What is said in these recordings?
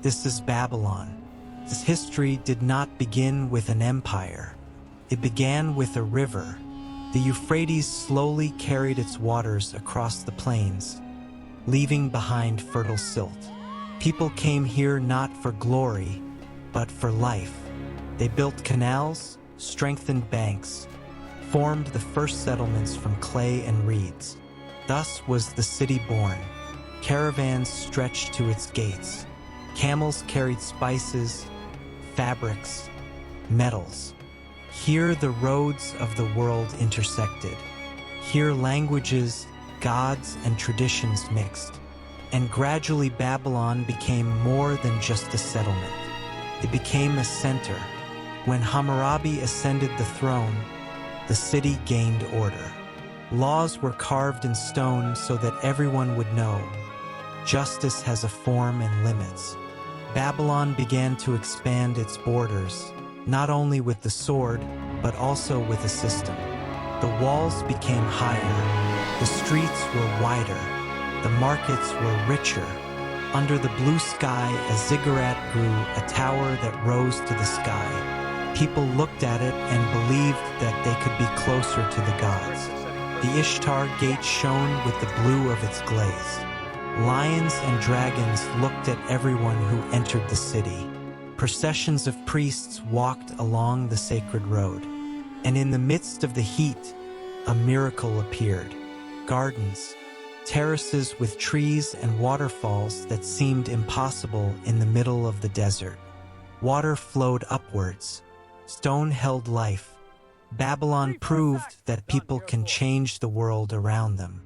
This is Babylon. This history did not begin with an empire. It began with a river. The Euphrates slowly carried its waters across the plains, leaving behind fertile silt. People came here not for glory, but for life. They built canals, strengthened banks, formed the first settlements from clay and reeds. Thus was the city born. Caravans stretched to its gates. Camels carried spices, fabrics, metals. Here the roads of the world intersected. Here languages, gods, and traditions mixed. And gradually Babylon became more than just a settlement. It became a center. When Hammurabi ascended the throne, the city gained order. Laws were carved in stone so that everyone would know justice has a form and limits. Babylon began to expand its borders, not only with the sword, but also with a system. The walls became higher, the streets were wider, the markets were richer. Under the blue sky, a ziggurat grew, a tower that rose to the sky. People looked at it and believed that they could be closer to the gods. The Ishtar gate shone with the blue of its glaze. Lions and dragons looked at everyone who entered the city. Processions of priests walked along the sacred road. And in the midst of the heat, a miracle appeared. Gardens, terraces with trees and waterfalls that seemed impossible in the middle of the desert. Water flowed upwards. Stone held life. Babylon proved that people can change the world around them.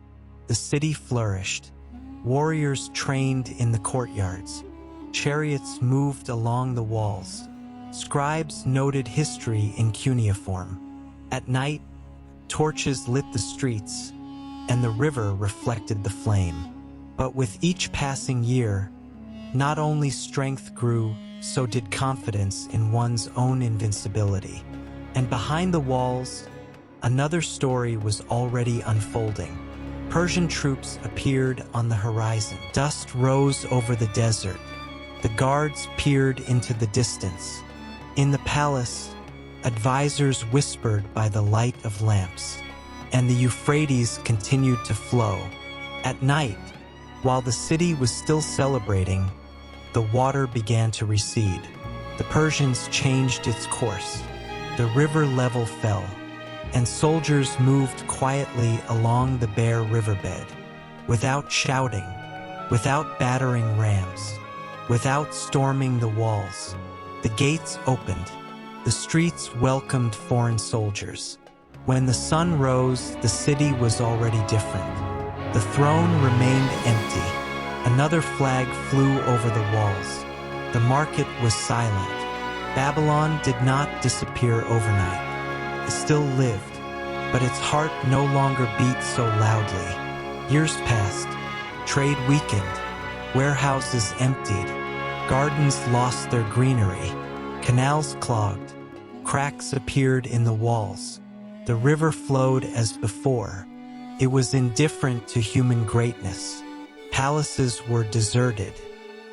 The city flourished. Warriors trained in the courtyards. Chariots moved along the walls. Scribes noted history in cuneiform. At night, torches lit the streets, and the river reflected the flame. But with each passing year, not only strength grew, so did confidence in one's own invincibility. And behind the walls, another story was already unfolding. Persian troops appeared on the horizon. Dust rose over the desert. The guards peered into the distance. In the palace, advisors whispered by the light of lamps. And the Euphrates continued to flow. At night, while the city was still celebrating, the water began to recede. The Persians changed its course. The river level fell, and soldiers moved quietly along the bare riverbed, without shouting, without battering rams, without storming the walls. The gates opened. The streets welcomed foreign soldiers. When the sun rose, the city was already different. The throne remained empty. Another flag flew over the walls. The market was silent. Babylon did not disappear overnight. It still lived, but its heart no longer beat so loudly. Years passed. Trade weakened. Warehouses emptied. Gardens lost their greenery. Canals clogged. Cracks appeared in the walls. The river flowed as before. It was indifferent to human greatness. Palaces were deserted.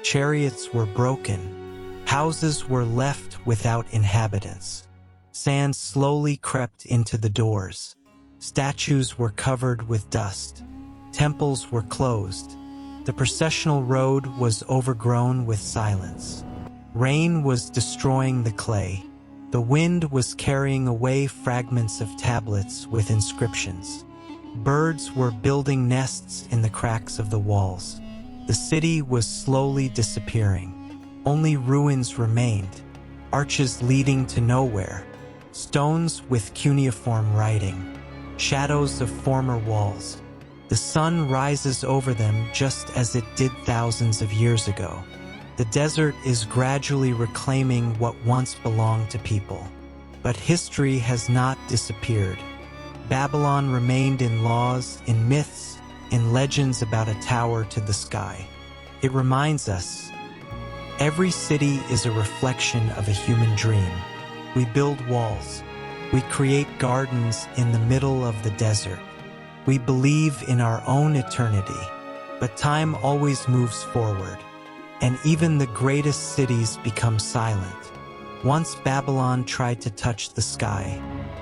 Chariots were broken. Houses were left without inhabitants. Sand slowly crept into the doors. Statues were covered with dust. Temples were closed. The processional road was overgrown with silence. Rain was destroying the clay. The wind was carrying away fragments of tablets with inscriptions. Birds were building nests in the cracks of the walls. The city was slowly disappearing. Only ruins remained, arches leading to nowhere, stones with cuneiform writing, shadows of former walls. The sun rises over them just as it did thousands of years ago. The desert is gradually reclaiming what once belonged to people. But history has not disappeared. Babylon remained in laws, in myths, in legends about a tower to the sky. It reminds us, every city is a reflection of a human dream. We build walls. We create gardens in the middle of the desert. We believe in our own eternity, but time always moves forward. and even the greatest cities become silent. Once Babylon tried to touch the sky,